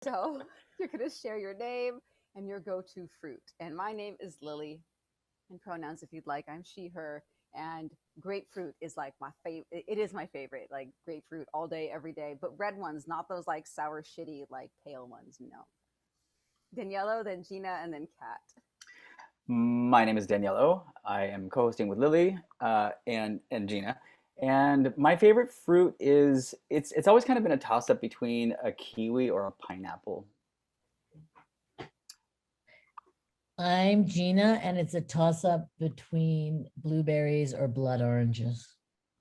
So you're going to share your name and your go-to fruit. And my name is Lily, and pronouns if you'd like. I'm she, her, and grapefruit is like my favorite. It is my favorite, like grapefruit all day, every day. But red ones, not those like sour, shitty, like pale ones. No. Then yellow, then Gina, and then Cat. My name is Daniello. I am co-hosting with Lily and Gina. And my favorite fruit is it's always kind of been a toss-up between a kiwi or a pineapple. I'm Gina, and it's a toss up between blueberries or blood oranges.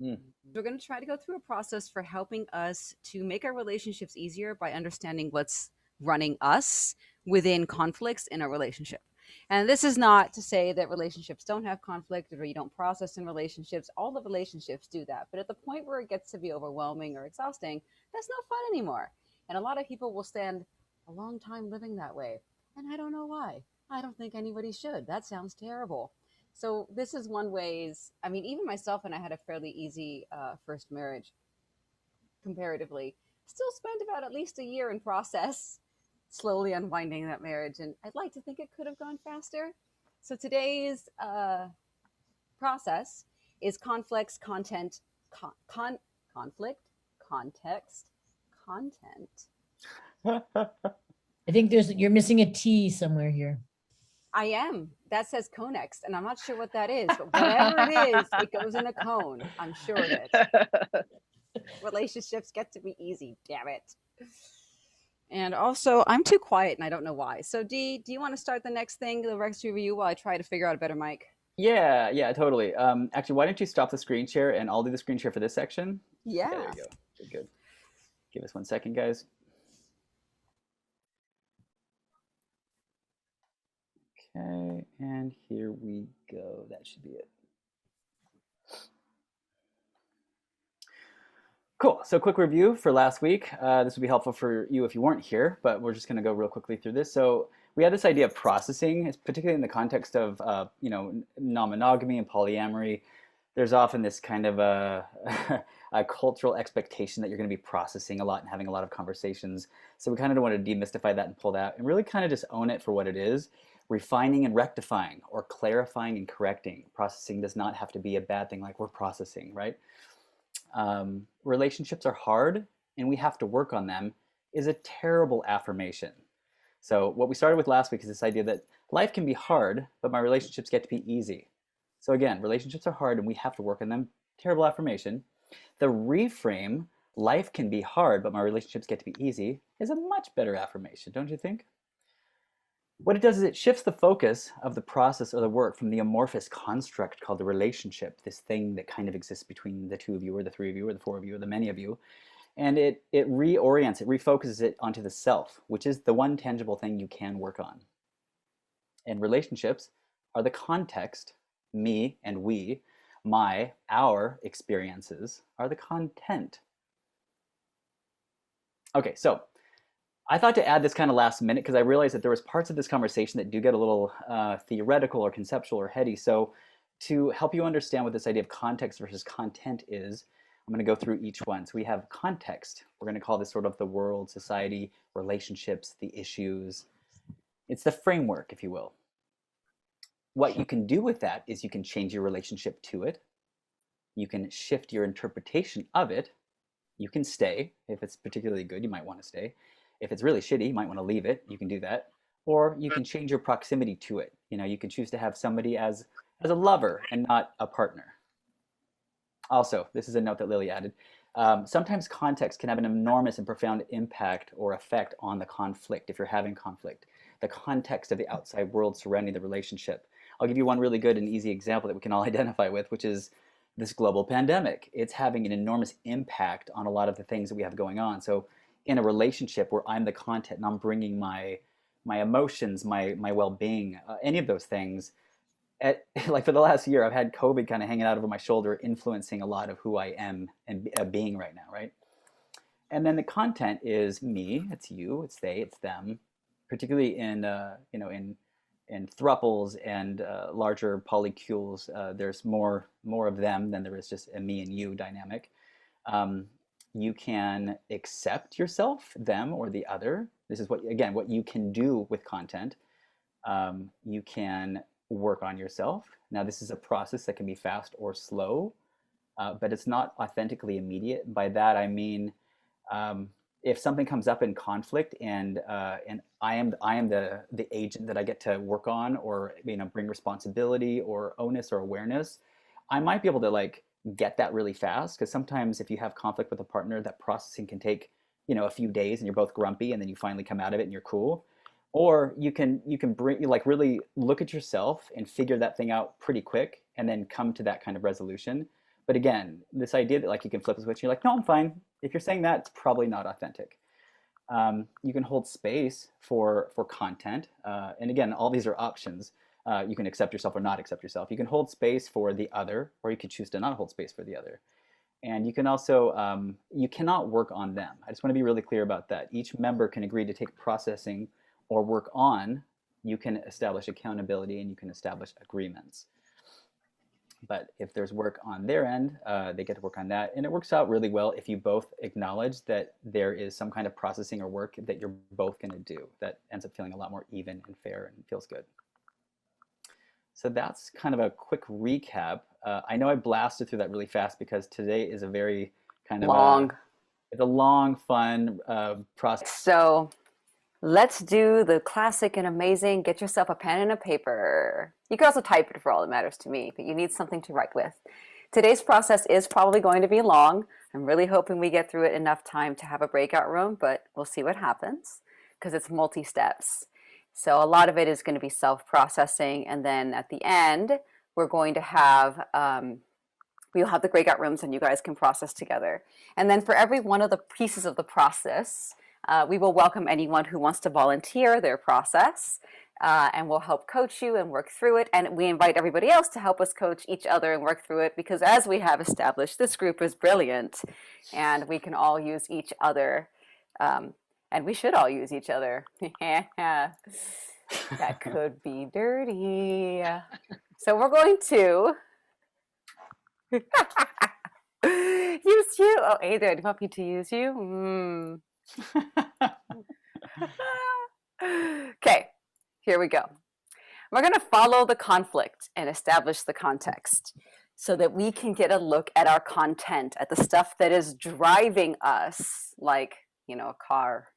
Mm. We're going to try to go through a process for helping us to make our relationships easier by understanding what's running us within conflicts in a relationship. And this is not to say that relationships don't have conflict or you don't process in relationships. All the relationships do that. But at the point where it gets to be overwhelming or exhausting, that's not fun anymore. And a lot of people will spend a long time living that way. And I don't know why. I don't think anybody should. That sounds terrible. So this is one ways. I mean, even myself and I had a fairly easy first marriage comparatively. Still spent about at least a year in process, slowly unwinding that marriage, and I'd like to think it could have gone faster. So today's process is conflicts, content, conflict, context, content. I think you're missing a T somewhere here. I am. That says Conext, and I'm not sure what that is, but whatever it is, it goes in a cone. I'm sure of it. Relationships get to be easy, damn it. And also, I'm too quiet and I don't know why. So, Dee, do you want to start the next thing, the Rex review, while I try to figure out a better mic? Yeah, totally. Actually, why don't you stop the screen share and I'll do the screen share for this section? Yeah, there Yeah. you go. Good. Give us 1 second, guys. Okay, and here we go. That should be it. Cool. So quick review for last week. This would be helpful for you if you weren't here, but we're just going to go real quickly through this. So we had this idea of processing, particularly in the context of non-monogamy and polyamory. There's often this kind of a cultural expectation that you're going to be processing a lot and having a lot of conversations. So we kind of want to demystify that and pull that and really kind of just own it for what it is. Refining and rectifying, or clarifying and correcting. Processing does not have to be a bad thing, like we're processing, right? Relationships are hard and we have to work on them is a terrible affirmation. So what we started with last week is this idea that life can be hard, but my relationships get to be easy. So again, relationships are hard and we have to work on them. Terrible affirmation. The reframe, life can be hard, but my relationships get to be easy, is a much better affirmation, don't you think? What it does is it shifts the focus of the process or the work from the amorphous construct called the relationship, this thing that kind of exists between the two of you or the three of you or the four of you or the many of you, and it reorients, it refocuses it onto the self, which is the one tangible thing you can work on. And relationships are the context, me and we, our experiences are the content. Okay, so I thought to add this kind of last minute because I realized that there was parts of this conversation that do get a little theoretical or conceptual or heady. So to help you understand what this idea of context versus content is, I'm going to go through each one. So we have context. We're going to call this sort of the world, society, relationships, the issues. It's the framework, if you will. What you can do with that is you can change your relationship to it. You can shift your interpretation of it. You can stay. If it's particularly good, you might want to stay. If it's really shitty, you might want to leave it. You can do that. Or you can change your proximity to it. You can choose to have somebody as a lover and not a partner. Also, this is a note that Lily added. Sometimes context can have an enormous and profound impact or effect on the conflict if you're having conflict. The context of the outside world surrounding the relationship. I'll give you one really good and easy example that we can all identify with, which is this global pandemic. It's having an enormous impact on a lot of the things that we have going on. So in a relationship where I'm the content and I'm bringing my emotions, my well-being, any of those things, like for the last year, I've had COVID kind of hanging out over my shoulder, influencing a lot of who I am and being right now, right? And then the content is me, it's you, it's they, it's them, particularly in in thruples and larger polycules. There's more of them than there is just a me and you dynamic. Um, You can accept yourself, them, or the other. This is what, again, what you can do with content. You can work on yourself. Now, this is a process that can be fast or slow, but it's not authentically immediate. By that, I mean, um, if something comes up in conflict and I am the agent that I get to work on, or bring responsibility or onus or awareness, I might be able to like get that really fast, because sometimes if you have conflict with a partner, that processing can take a few days, and you're both grumpy, and then you finally come out of it and you're cool. Or you can bring like really look at yourself and figure that thing out pretty quick, and then come to that kind of resolution. But again, this idea that like you can flip a switch, and you're like, no, I'm fine. If you're saying that, it's probably not authentic. You can hold space for content, and again, all these are options. You can accept yourself or not accept yourself. You can hold space for the other, or you could choose to not hold space for the other. And you can also you cannot work on them. I just want to be really clear about that. Each member can agree to take processing or work on. You can establish accountability, and you can establish agreements. But if there's work on their end, they get to work on that. And it works out really well if you both acknowledge that there is some kind of processing or work that you're both going to do that ends up feeling a lot more even and fair and feels good. So that's kind of a quick recap. I know I blasted through that really fast because today is a very kind of Long. It's a long, fun process. So let's do the classic and amazing. Get yourself a pen and a paper. You can also type it for all that matters to me, but you need something to write with. Today's process is probably going to be long. I'm really hoping we get through it enough time to have a breakout room, but we'll see what happens because it's multi-steps. So a lot of it is going to be self-processing, and then at the end, we're going to have we'll have the breakout rooms, and you guys can process together. And then for every one of the pieces of the process, we will welcome anyone who wants to volunteer their process, and we'll help coach you and work through it. And we invite everybody else to help us coach each other and work through it, because as we have established, this group is brilliant, and we can all use each other. And we should all use each other. That could be dirty. So we're going to use you. Oh, Adrian, do you want me to use you? Okay, here we go. We're going to follow the conflict and establish the context so that we can get a look at our content, at the stuff that is driving us, like, a car.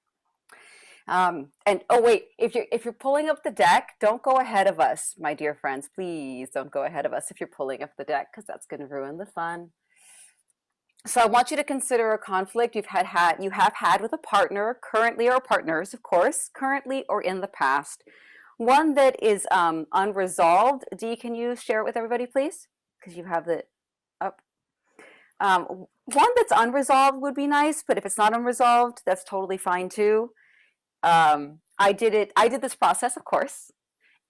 And oh wait, if you're pulling up the deck, don't go ahead of us, my dear friends. Please don't go ahead of us if you're pulling up the deck, because that's going to ruin the fun. So I want you to consider a conflict you have had with a partner, currently, or partners, of course, currently or in the past. One that is unresolved. Dee, can you share it with everybody, please? Because you have it up. One that's unresolved would be nice, but if it's not unresolved, that's totally fine too. I did this process, of course,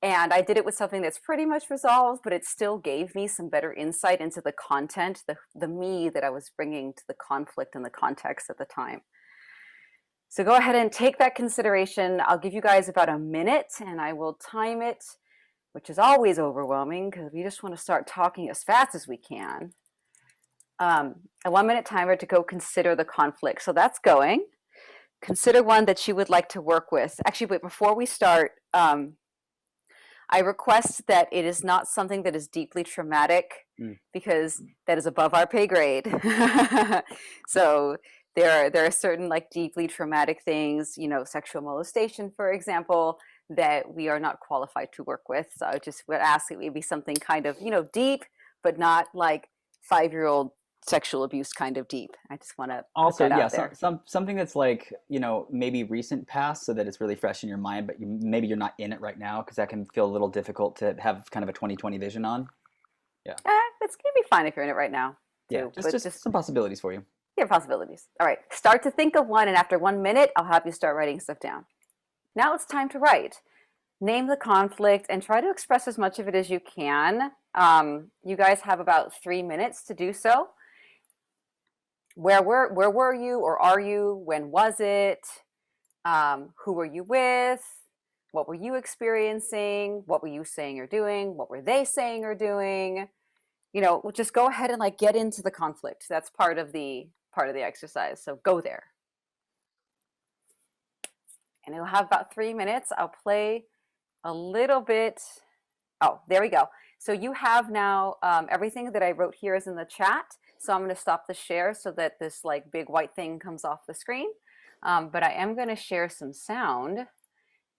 and I did it with something that's pretty much resolved, but it still gave me some better insight into the content, the me that I was bringing to the conflict and the context at the time. So go ahead and take that consideration. I'll give you guys about a minute, and I will time it, which is always overwhelming because we just want to start talking as fast as we can. A 1 minute timer to go consider the conflict. So that's going. Consider one that you would like to work with. Actually, wait, before we start, I request that it is not something that is deeply traumatic, because that is above our pay grade. So there are certain like deeply traumatic things, sexual molestation, for example, that we are not qualified to work with. So I just would ask that it be something kind of, deep, but not like 5-year-old sexual abuse kind of deep. I just want to Also, put that yeah, out there. something that's like, maybe recent past, so that it's really fresh in your mind, but maybe you're not in it right now, because that can feel a little difficult to have kind of a 2020 vision on. Yeah. It's going to be fine if you're in it right now, too. Yeah, just some possibilities for you. Yeah, possibilities. All right, start to think of one, and after 1 minute, I'll have you start writing stuff down. Now it's time to write. Name the conflict and try to express as much of it as you can. You guys have about 3 minutes to do so. Where were you, or are you? When was it? Who were you with? What were you experiencing? What were you saying or doing? What were they saying or doing? Just go ahead and like get into the conflict. That's part of the part of the exercise. So go there. And you'll have about 3 minutes. I'll play a little bit. Oh, there we go. So you have now everything that I wrote here is in the chat. So I'm going to stop the share so that this like big white thing comes off the screen. But I am going to share some sound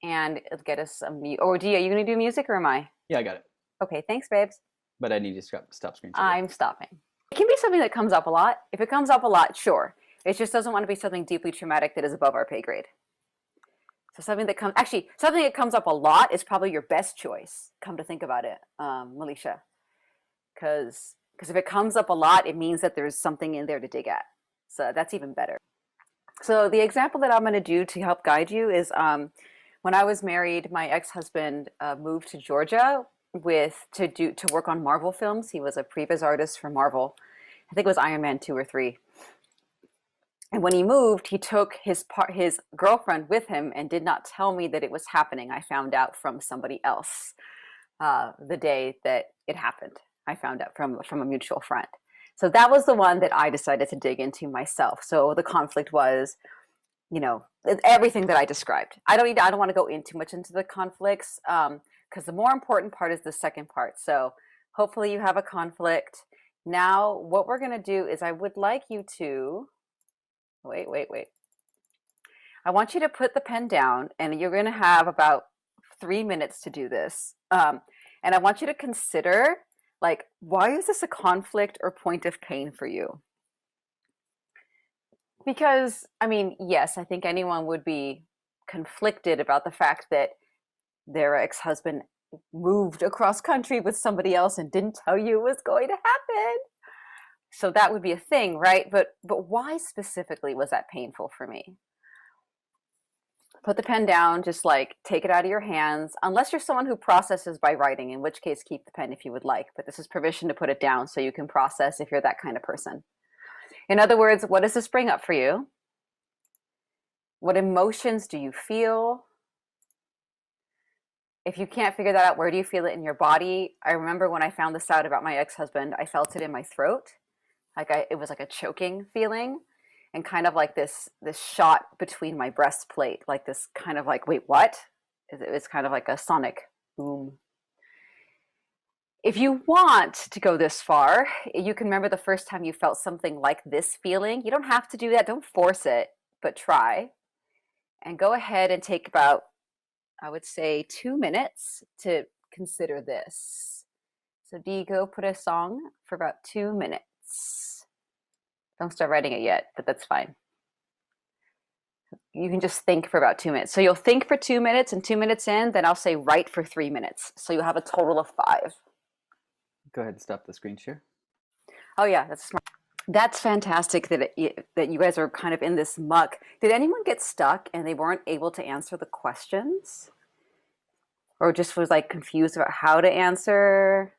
and get us some mute. Or Dia, are you going to do music or am I? Yeah, I got it. Okay, thanks, babes. But I need to stop screen share. I'm stopping. It can be something that comes up a lot. If it comes up a lot, sure. It just doesn't want to be something deeply traumatic that is above our pay grade. So something that comes up a lot is probably your best choice. Come to think about it, Melisha, because if it comes up a lot, it means that there's something in there to dig at. So that's even better. So the example that I'm going to do to help guide you is when I was married, my ex-husband moved to Georgia to work on Marvel films. He was a previs artist for Marvel. I think it was Iron Man 2 or 3. And when he moved, he took his girlfriend with him and did not tell me that it was happening. I found out from somebody else the day that it happened. I found out from a mutual friend. So that was the one that I decided to dig into myself. So the conflict was, you know, everything that I described. I don't want to go too much into the conflicts because the more important part is the second part. So hopefully you have a conflict. Now, what we're going to do is I would like you to wait. I want you to put the pen down and you're going to have about 3 minutes to do this. And I want you to consider, like, why is this a conflict or point of pain for you? Because, I mean, yes, I think anyone would be conflicted about the fact that their ex-husband moved across country with somebody else and didn't tell you it was going to happen. So that would be a thing, right? But why specifically was that painful for me? Put the pen down, just like take it out of your hands, unless you're someone who processes by writing, in which case keep the pen if you would like, but this is permission to put it down so you can process if you're that kind of person. In other words, what does this bring up for you? What emotions do you feel? If you can't figure that out, where do you feel it in your body? I remember when I found this out about my ex-husband, I felt it in my throat. It was like a choking feeling and kind of like this shot between my breastplate, like this kind of like, wait, what? It's kind of like a sonic boom. If you want to go this far, you can remember the first time you felt something like this feeling. You don't have to do that. Don't force it, but try. And go ahead and take about, I would say, 2 minutes to consider this. So Dee, go put a song for about 2 minutes. Don't start writing it yet, but that's fine. You can just think for about 2 minutes. So you'll think for 2 minutes, and 2 minutes in, then I'll say write for 3 minutes. So you'll have a total of 5. Go ahead and stop the screen share. Oh yeah, that's smart. That's fantastic that you guys are kind of in this muck. Did anyone get stuck and they weren't able to answer the questions? Or just was like confused about how to answer?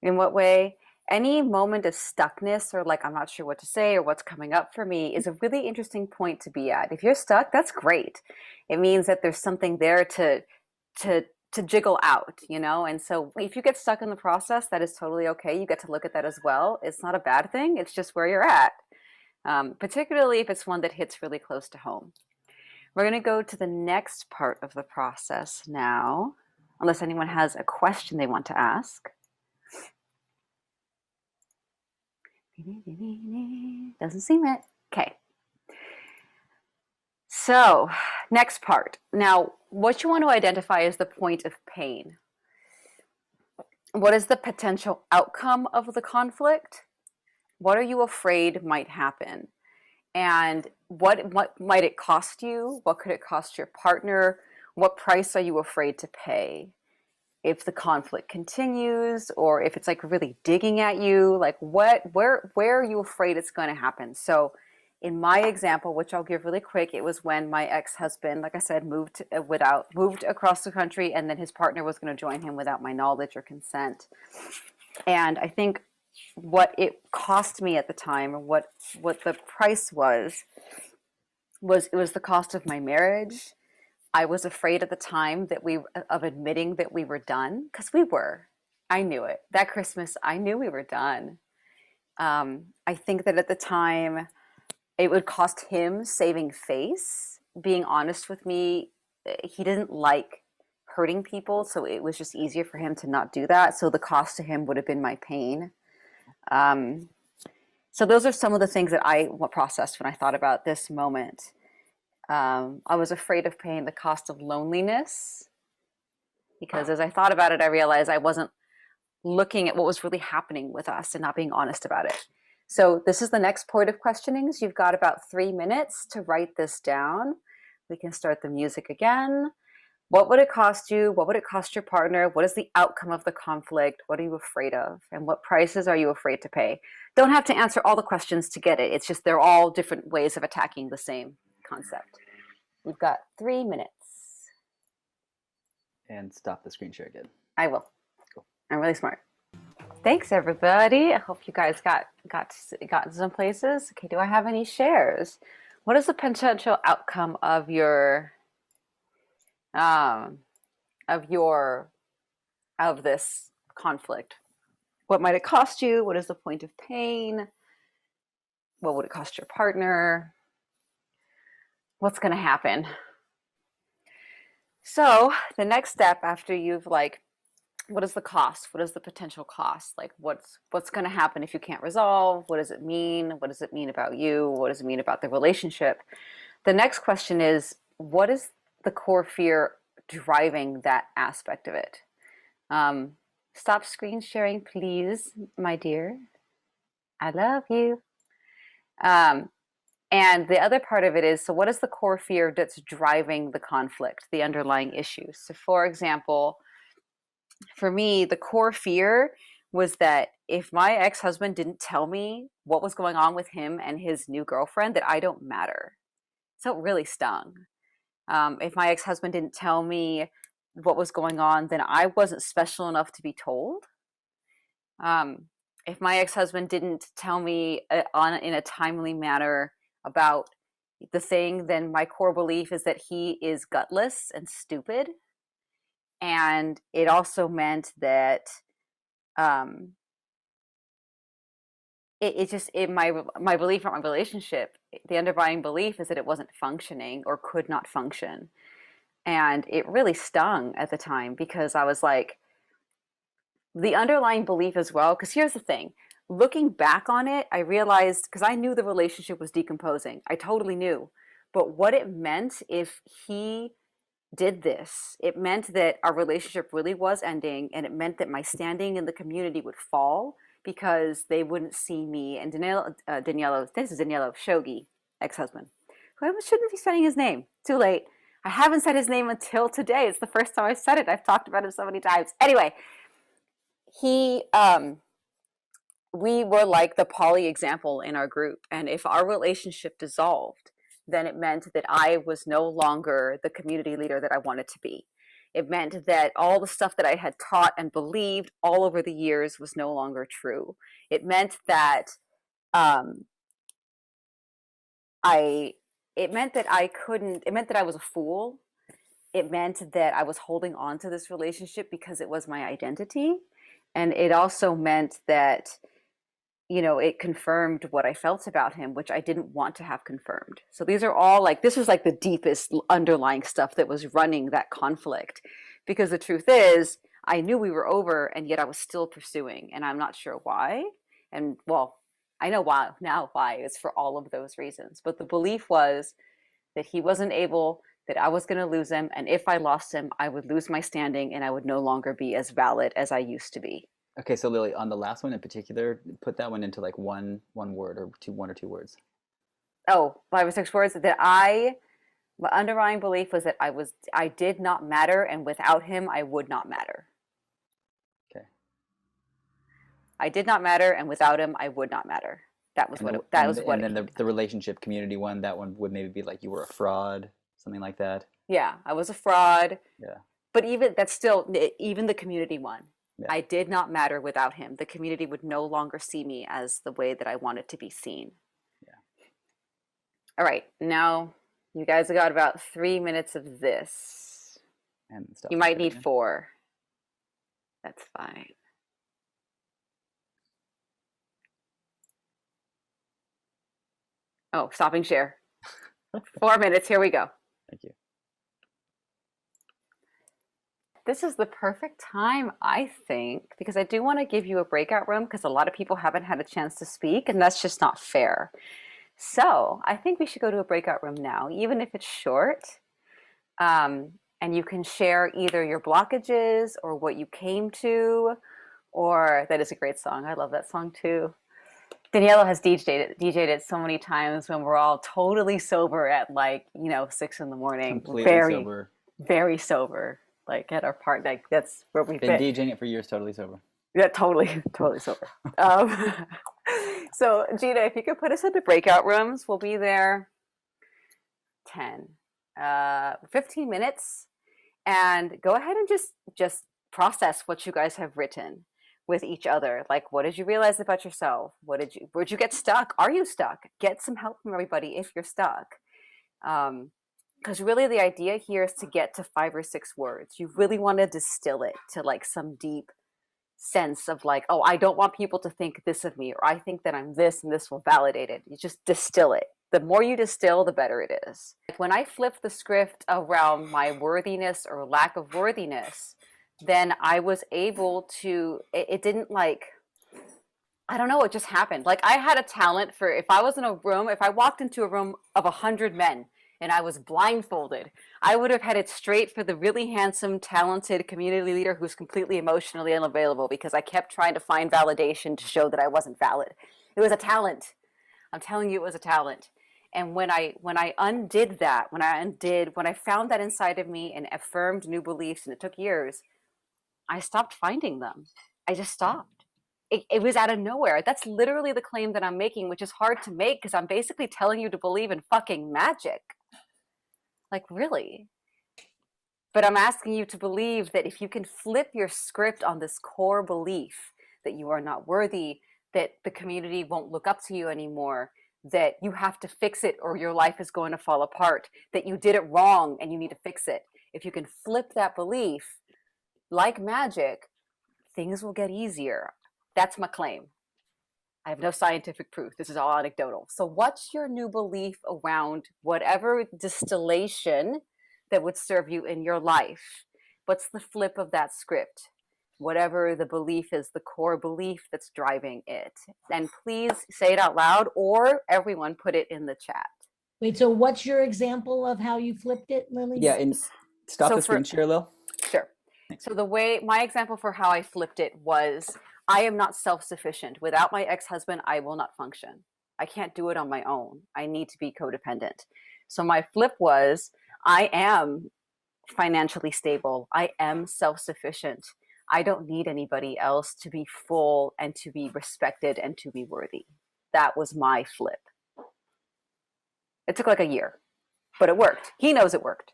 In what way? Any moment of stuckness or like I'm not sure what to say or what's coming up for me is a really interesting point to be at. If you're stuck, that's great. It means that there's something there to jiggle out, you know? And so if you get stuck in the process, that is totally okay. You get to look at that as well. It's not a bad thing. It's just where you're at, particularly if it's one that hits really close to home. We're going to go to the next part of the process now, unless anyone has a question they want to ask. Doesn't seem it. Okay. So, next part. Now, what you want to identify is the point of pain. What is the potential outcome of the conflict? What are you afraid might happen? And what might it cost you? What could it cost your partner? What price are you afraid to pay? If the conflict continues, or if it's like really digging at you, like where are you afraid it's going to happen? So in my example, which I'll give really quick, it was when my ex-husband, like I said, moved across the country, and then his partner was going to join him without my knowledge or consent. And I think what it cost me at the time, or what the price was it was the cost of my marriage. I was afraid at the time of admitting that we were done, because we were. I knew it. That Christmas, I knew we were done. I think that at the time, it would cost him saving face, being honest with me. He didn't like hurting people, so it was just easier for him to not do that. So the cost to him would have been my pain. Um, so those are some of the things that I processed when I thought about this moment. I was afraid of paying the cost of loneliness because as I thought about it, I realized I wasn't looking at what was really happening with us and not being honest about it. So this is the next point of questionings. You've got about 3 minutes to write this down. We can start the music again. What would it cost you? What would it cost your partner? What is the outcome of the conflict? What are you afraid of? And what prices are you afraid to pay? Don't have to answer all the questions to get it. It's just they're all different ways of attacking the same concept. We've got 3 minutes. And stop the screen share again. I will. Cool. I'm really smart. Thanks, everybody. I hope you guys got to some places. Okay, do I have any shares? What is the potential outcome of your of this conflict? What might it cost you? What is the point of pain? What would it cost your partner? What's going to happen? So the next step after you've like, what is the cost? What is the potential cost? Like what's going to happen if you can't resolve? What does it mean? What does it mean about you? What does it mean about the relationship? The next question is, what is the core fear driving that aspect of it? Stop screen sharing, please, my dear. I love you. And the other part of it is, so what is the core fear that's driving the conflict, the underlying issues? So for example, for me, the core fear was that if my ex-husband didn't tell me what was going on with him and his new girlfriend, that I don't matter. So it really stung. If my ex-husband didn't tell me what was going on, then I wasn't special enough to be told. If my ex-husband didn't tell me in a timely manner about the thing, then my core belief is that he is gutless and stupid. And it also meant that my belief in my relationship, the underlying belief is that it wasn't functioning or could not function. And it really stung at the time because I was like, the underlying belief as well, because here's the thing. Looking back on it, I realized, because I knew the relationship was decomposing. I totally knew. But what it meant if he did this, it meant that our relationship really was ending, and it meant that my standing in the community would fall because they wouldn't see me. And this is Daniello Shogi, ex-husband, who I shouldn't be saying his name. Too late. I haven't said his name until today. It's the first time I've said it. I've talked about him so many times. Anyway, he we were like the poly example in our group, and if our relationship dissolved, then it meant that I was no longer the community leader that I wanted to be. It meant that all the stuff that I had taught and believed all over the years was no longer true. It meant that um, I it meant that I couldn't it meant that I was a fool. It meant that I was holding on to this relationship because it was my identity. And it also meant that, it confirmed what I felt about him, which I didn't want to have confirmed. So these are all like, this was like the deepest underlying stuff that was running that conflict. Because the truth is, I knew we were over, and yet I was still pursuing, and I'm not sure why. And well, I know why now why. It's for all of those reasons. But the belief was that he wasn't able, that I was going to lose him. And if I lost him, I would lose my standing and I would no longer be as valid as I used to be. Okay, so Lily, on the last one in particular, put that one into like one word or one or two words. Oh, 5 or 6 words that my underlying belief was that I did not matter, and without him, I would not matter. Okay. I did not matter, and without him, I would not matter. And then the relationship community one, that one would maybe be like you were a fraud, something like that. Yeah, I was a fraud. Yeah. But even the community one. Yeah. I did not matter without him. The community would no longer see me as the way that I wanted to be seen. Yeah. All right, now you guys have got about 3 minutes of this. And stuff. You might need 4. That's fine. Oh, stopping share. 4 minutes. Here we go. Thank you. This is the perfect time, I think, because I do want to give you a breakout room because a lot of people haven't had a chance to speak, and that's just not fair. So I think we should go to a breakout room now, even if it's short. And you can share either your blockages or what you came to, or that is a great song. I love that song too. Daniela has DJ'd it so many times when we're all totally sober at like, 6 in the morning. Completely Very, sober. very sober. Like at our part, like that's where we've Been been. DJing it for years, totally sober. Yeah, totally, totally sober. Um, so Gina, if you could put us into breakout rooms, we'll be there 10, 15 minutes, and go ahead and just process what you guys have written with each other. Like, what did you realize about yourself? Where'd you get stuck? Are you stuck? Get some help from everybody if you're stuck. Because really the idea here is to get to 5 or 6 words. You really want to distill it to like some deep sense of like, oh, I don't want people to think this of me, or I think that I'm this and this will validate it. You just distill it. The more you distill, the better it is. Like when I flipped the script around my worthiness or lack of worthiness, then I was able to, it didn't like, I don't know, it just happened. Like I had a talent for if I was in a room, if I walked into a room of 100 men and I was blindfolded, I would have headed straight for the really handsome, talented community leader who's completely emotionally unavailable because I kept trying to find validation to show that I wasn't valid. It was a talent. I'm telling you, it was a talent. And when I undid that, when I found that inside of me and affirmed new beliefs, and it took years, I stopped finding them. I just stopped. It was out of nowhere. That's literally the claim that I'm making, which is hard to make because I'm basically telling you to believe in fucking magic. Like, really? But I'm asking you to believe that if you can flip your script on this core belief that you are not worthy, that the community won't look up to you anymore, that you have to fix it or your life is going to fall apart, that you did it wrong and you need to fix it. If you can flip that belief like magic, things will get easier. That's my claim. I have no scientific proof. This is all anecdotal. So what's your new belief around whatever distillation that would serve you in your life? What's the flip of that script? Whatever the belief is, the core belief that's driving it. And please say it out loud or everyone put it in the chat. Wait, so what's your example of how you flipped it, Lily? Yeah, and stop So the screen share, Lil. Sure. So the way my example for how I flipped it was I am not self-sufficient. Without my ex-husband, I will not function. I can't do it on my own. I need to be codependent. So my flip was I am financially stable. I am self-sufficient. I don't need anybody else to be full and to be respected and to be worthy. That was my flip. It took like a year, but it worked. He knows it worked.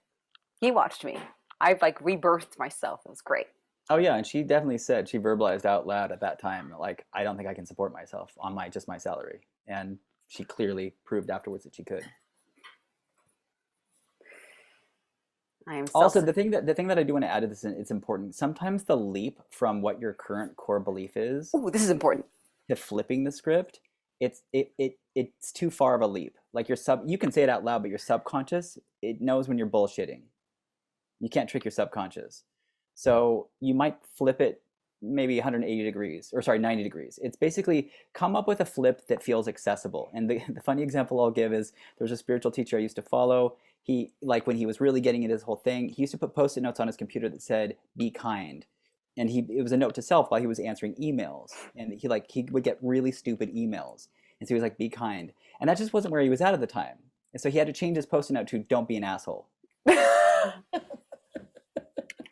He watched me. I've like rebirthed myself. It was great. Oh yeah, and she definitely said, she verbalized out loud at that time, like, I don't think I can support myself on my salary. And she clearly proved afterwards that she could. I am Also, the thing that I do want to add to this, and it's important. Sometimes the leap from what your current core belief is Ooh, this is important. to flipping the script, it's too far of a leap. Like you can say it out loud, but your subconscious, it knows when you're bullshitting. You can't trick your subconscious. So you might flip it maybe 180 degrees, or sorry, 90 degrees. It's basically come up with a flip that feels accessible. And the funny example I'll give is there's a spiritual teacher I used to follow. He, like when he was really getting into this whole thing, he used to put post-it notes on his computer that said, "Be kind." And it was a note to self while he was answering emails. And he would get really stupid emails. And so he was like, "Be kind." And that just wasn't where he was at the time. And so he had to change his post-it note to "Don't be an asshole."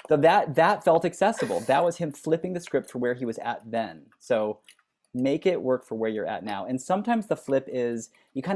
So that felt accessible. That was him flipping the script for where he was at then. So make it work for where you're at now. And sometimes the flip is you kind of